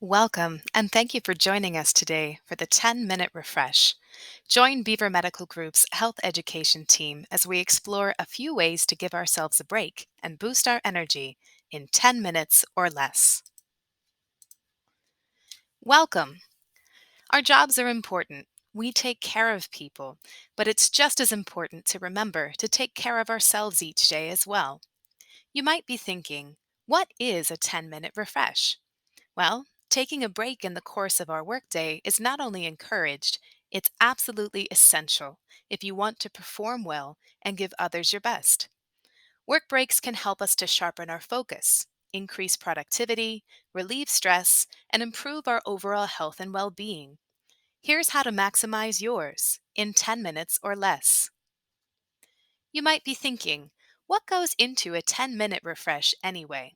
Welcome, and thank you for joining us today for the 10-minute refresh. Join Beaver Medical Group's health education team as we explore a few ways to give ourselves a break and boost our energy in 10 minutes or less. Welcome! Our jobs are important. We take care of people, but it's just as important to remember to take care of ourselves each day as well. You might be thinking, what is a 10-minute refresh? Well, taking a break in the course of our workday is not only encouraged, it's absolutely essential if you want to perform well and give others your best. Work breaks can help us to sharpen our focus, increase productivity, relieve stress, and improve our overall health and well being. Here's how to maximize yours in 10 minutes or less. You might be thinking, what goes into a 10-minute refresh anyway?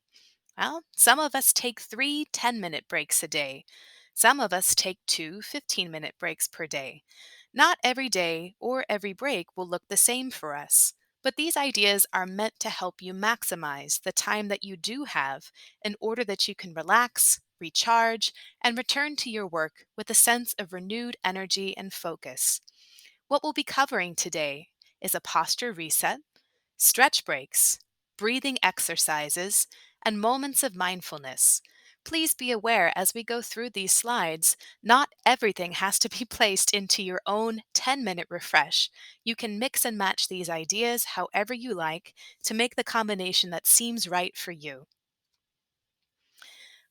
Well, some of us take 3 10-minute breaks a day. Some of us take two 15-minute breaks per day. Not every day or every break will look the same for us, but these ideas are meant to help you maximize the time that you do have in order that you can relax, recharge, and return to your work with a sense of renewed energy and focus. What we'll be covering today is a posture reset, stretch breaks, breathing exercises, and moments of mindfulness. Please be aware as we go through these slides, not everything has to be placed into your own 10-minute refresh. You can mix and match these ideas however you like to make the combination that seems right for you.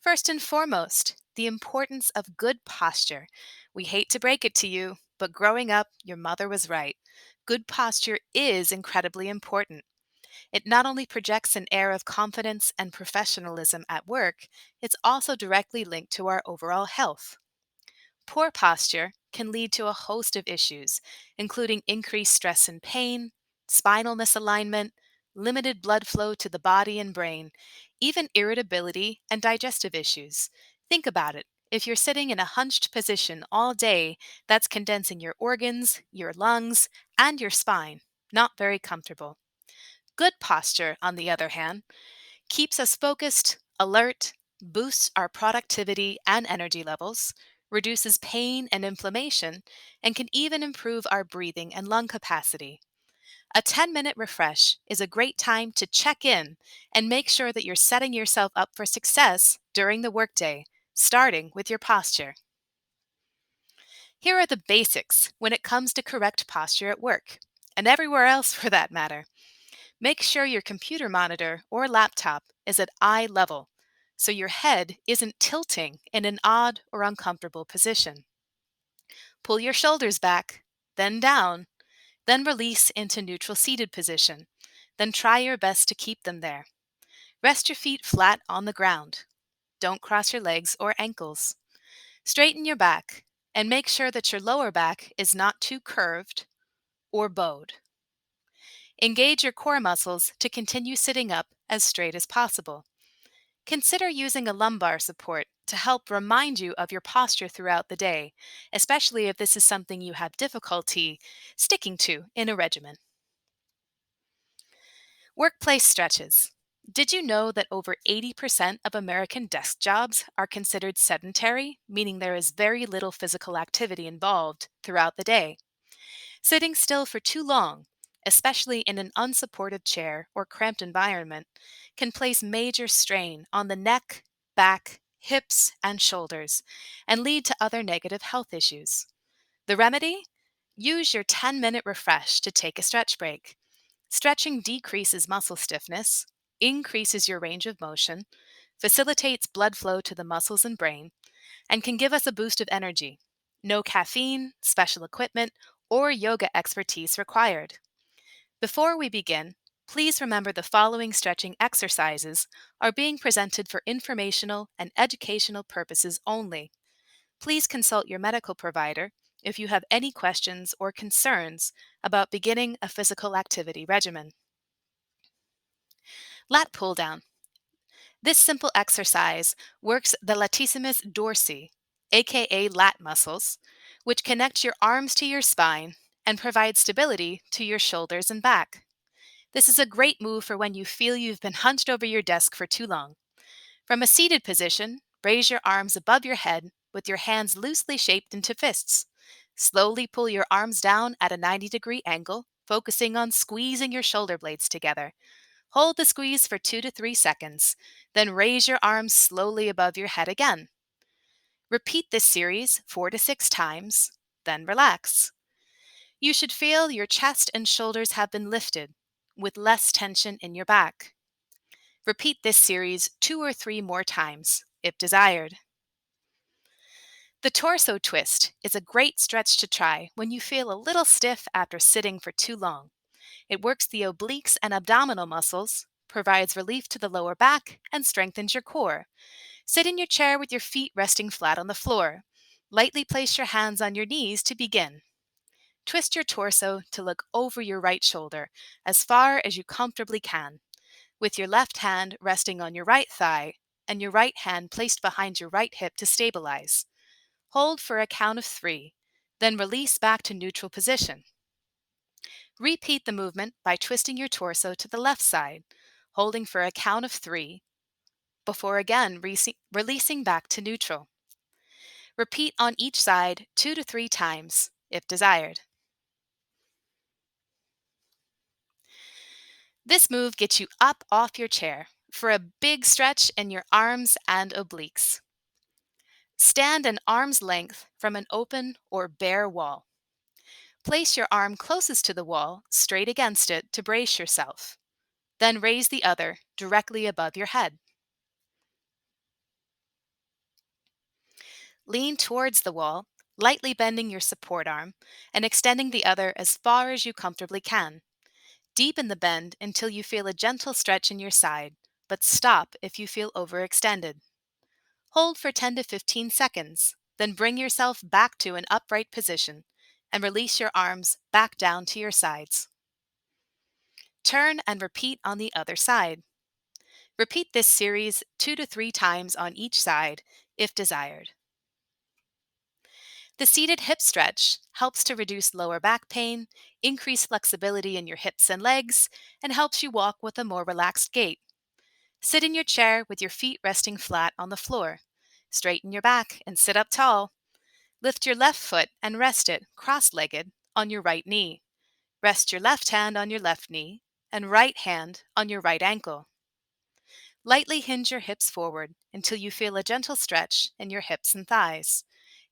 First and foremost, the importance of good posture. We hate to break it to you, but growing up, your mother was right. Good posture is incredibly important. It not only projects an air of confidence and professionalism at work, it's also directly linked to our overall health. Poor posture can lead to a host of issues, including increased stress and pain, spinal misalignment, limited blood flow to the body and brain, even irritability and digestive issues. Think about it. If you're sitting in a hunched position all day, that's condensing your organs, your lungs, and your spine. Not very comfortable. Good posture, on the other hand, keeps us focused, alert, boosts our productivity and energy levels, reduces pain and inflammation, and can even improve our breathing and lung capacity. A 10-minute refresh is a great time to check in and make sure that you're setting yourself up for success during the workday, starting with your posture. Here are the basics when it comes to correct posture at work, and everywhere else for that matter. Make sure your computer monitor or laptop is at eye level so your head isn't tilting in an odd or uncomfortable position. Pull your shoulders back, then down, then release into neutral seated position. Then try your best to keep them there. Rest your feet flat on the ground. Don't cross your legs or ankles. Straighten your back and make sure that your lower back is not too curved or bowed. Engage your core muscles to continue sitting up as straight as possible. Consider using a lumbar support to help remind you of your posture throughout the day, especially if this is something you have difficulty sticking to in a regimen. Workplace stretches. Did you know that over 80% of American desk jobs are considered sedentary, meaning there is very little physical activity involved throughout the day? Sitting still for too long, especially in an unsupported chair or cramped environment, can place major strain on the neck, back, hips, and shoulders, and lead to other negative health issues. The remedy? Use your 10-minute refresh to take a stretch break. Stretching decreases muscle stiffness, increases your range of motion, facilitates blood flow to the muscles and brain, and can give us a boost of energy. No caffeine, special equipment, or yoga expertise required. Before we begin, please remember the following stretching exercises are being presented for informational and educational purposes only. Please consult your medical provider if you have any questions or concerns about beginning a physical activity regimen. Lat pull down. This simple exercise works the latissimus dorsi, aka lat muscles, which connect your arms to your spine and provide stability to your shoulders and back. This is a great move for when you feel you've been hunched over your desk for too long. From a seated position, Raise your arms above your head with your hands loosely shaped into fists. Slowly pull your arms down at a 90-degree angle, focusing on squeezing your shoulder blades together. Hold the squeeze for 2 to 3 seconds, then raise your arms slowly above your head again. Repeat this series 4 to 6 times, then relax. You should feel your chest and shoulders have been lifted, with less tension in your back. Repeat this series 2 or 3 more times, if desired. The torso twist is a great stretch to try when you feel a little stiff after sitting for too long. It works the obliques and abdominal muscles, provides relief to the lower back, and strengthens your core. Sit in your chair with your feet resting flat on the floor. Lightly place your hands on your knees to begin. Twist your torso to look over your right shoulder as far as you comfortably can, with your left hand resting on your right thigh and your right hand placed behind your right hip to stabilize. Hold for a count of 3, then release back to neutral position. Repeat the movement by twisting your torso to the left side, holding for a count of 3, before again releasing back to neutral. Repeat on each side 2 to 3 times, if desired. This move gets you up off your chair for a big stretch in your arms and obliques. Stand an arm's length from an open or bare wall. Place your arm closest to the wall, straight against it, to brace yourself. Then raise the other directly above your head. Lean towards the wall, lightly bending your support arm and extending the other as far as you comfortably can. Deepen the bend until you feel a gentle stretch in your side, but stop if you feel overextended. Hold for 10 to 15 seconds, then bring yourself back to an upright position and release your arms back down to your sides. Turn and repeat on the other side. Repeat this series 2 to 3 times on each side, if desired. The seated hip stretch helps to reduce lower back pain, increase flexibility in your hips and legs, and helps you walk with a more relaxed gait. Sit in your chair with your feet resting flat on the floor. Straighten your back and sit up tall. Lift your left foot and rest it, cross-legged, on your right knee. Rest your left hand on your left knee and right hand on your right ankle. Lightly hinge your hips forward until you feel a gentle stretch in your hips and thighs.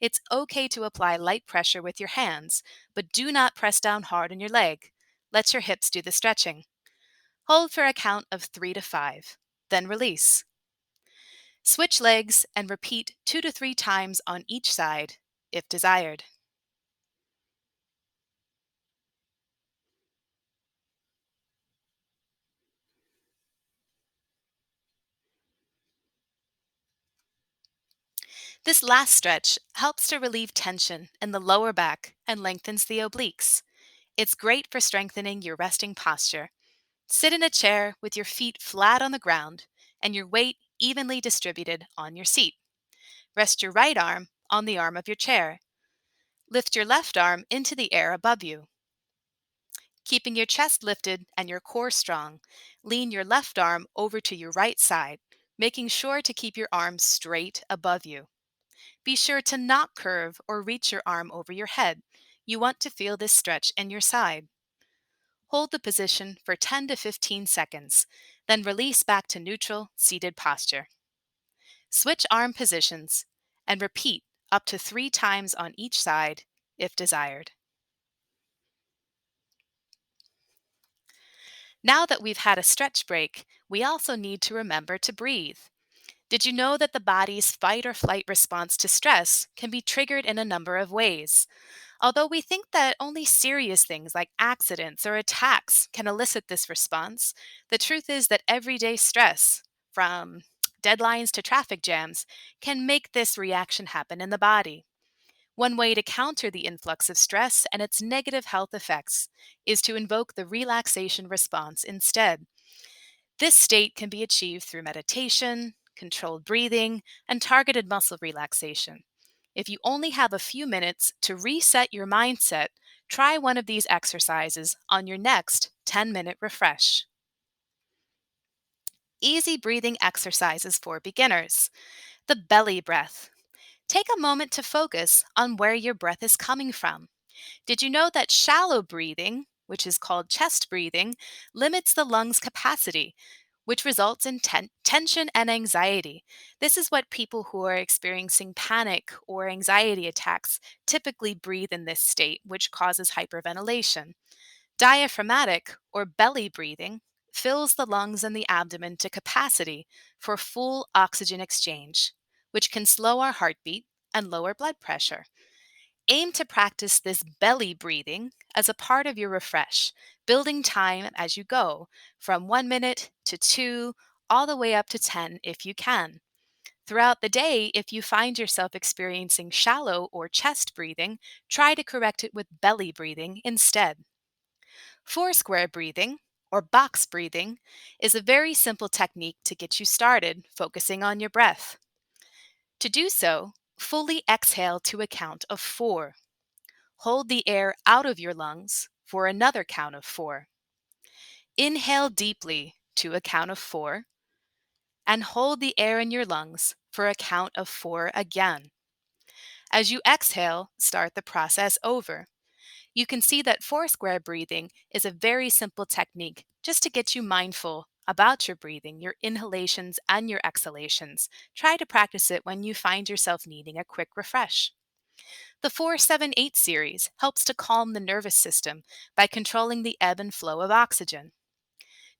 It's okay to apply light pressure with your hands, but do not press down hard on your leg. Let your hips do the stretching. Hold for a count of 3 to 5, then release. Switch legs and repeat 2 to 3 times on each side, if desired. This last stretch helps to relieve tension in the lower back and lengthens the obliques. It's great for strengthening your resting posture. Sit in a chair with your feet flat on the ground and your weight evenly distributed on your seat. Rest your right arm on the arm of your chair. Lift your left arm into the air above you. Keeping your chest lifted and your core strong, lean your left arm over to your right side, making sure to keep your arms straight above you. Be sure to not curve or reach your arm over your head. You want to feel this stretch in your side. Hold the position for 10 to 15 seconds, then release back to neutral seated posture. Switch arm positions and repeat up to 3 times on each side if desired. Now that we've had a stretch break, we also need to remember to breathe. Did you know that the body's fight or flight response to stress can be triggered in a number of ways? Although we think that only serious things like accidents or attacks can elicit this response, the truth is that everyday stress, from deadlines to traffic jams, can make this reaction happen in the body. One way to counter the influx of stress and its negative health effects is to invoke the relaxation response instead. This state can be achieved through meditation, controlled breathing, and targeted muscle relaxation. If you only have a few minutes to reset your mindset, try one of these exercises on your next 10-minute refresh. Easy breathing exercises for beginners. The belly breath. Take a moment to focus on where your breath is coming from. Did you know that shallow breathing, which is called chest breathing, limits the lungs' capacity, which results in tension and anxiety? This is what people who are experiencing panic or anxiety attacks typically breathe in this state, which causes hyperventilation. Diaphragmatic or belly breathing fills the lungs and the abdomen to capacity for full oxygen exchange, which can slow our heartbeat and lower blood pressure. Aim to practice this belly breathing as a part of your refresh, building time as you go, from 1 minute to two, all the way up to 10 if you can. Throughout the day, if you find yourself experiencing shallow or chest breathing, try to correct it with belly breathing instead. Four square breathing, or box breathing, is a very simple technique to get you started focusing on your breath. To do so, fully exhale to a count of four. Hold the air out of your lungs for another count of four. Inhale deeply to a count of four, and hold the air in your lungs for a count of four again. As you exhale, start the process over. You can see that four square breathing is a very simple technique just to get you mindful about your breathing, your inhalations and your exhalations. Try to practice it when you find yourself needing a quick refresh. The 478 series helps to calm the nervous system by controlling the ebb and flow of oxygen.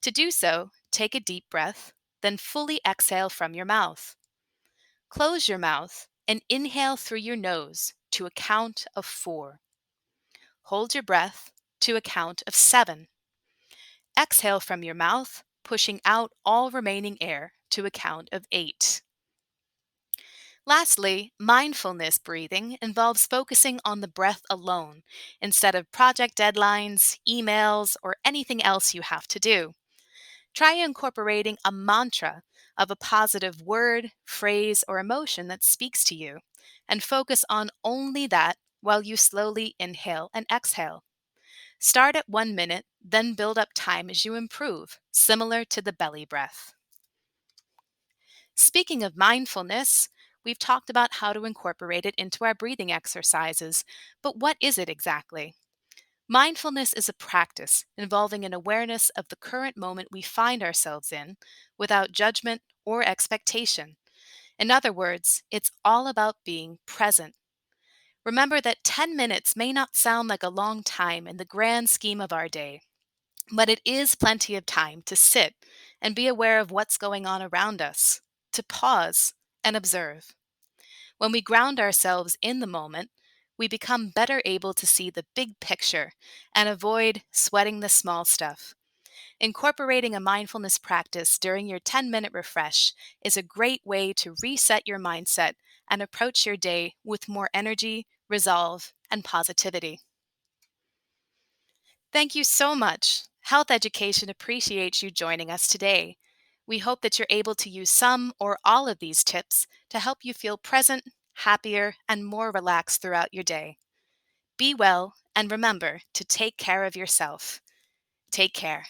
To do so, take a deep breath, then fully exhale from your mouth. Close your mouth and inhale through your nose to a count of four. Hold your breath to a count of seven. Exhale from your mouth, pushing out all remaining air to a count of eight. Lastly, mindfulness breathing involves focusing on the breath alone instead of project deadlines, emails, or anything else you have to do. Try incorporating a mantra of a positive word, phrase, or emotion that speaks to you, and focus on only that while you slowly inhale and exhale. Start at 1 minute, then build up time as you improve, similar to the belly breath. Speaking of mindfulness, we've talked about how to incorporate it into our breathing exercises, but what is it exactly? Mindfulness is a practice involving an awareness of the current moment we find ourselves in without judgment or expectation. In other words, it's all about being present. Remember that 10 minutes may not sound like a long time in the grand scheme of our day, but it is plenty of time to sit and be aware of what's going on around us, to pause and observe. When we ground ourselves in the moment, we become better able to see the big picture and avoid sweating the small stuff. Incorporating a mindfulness practice during your 10-minute refresh is a great way to reset your mindset and approach your day with more energy, resolve, and positivity. Thank you so much. Health Education appreciates you joining us today. We hope that you're able to use some or all of these tips to help you feel present, happier, and more relaxed throughout your day. Be well, and remember to take care of yourself. Take care.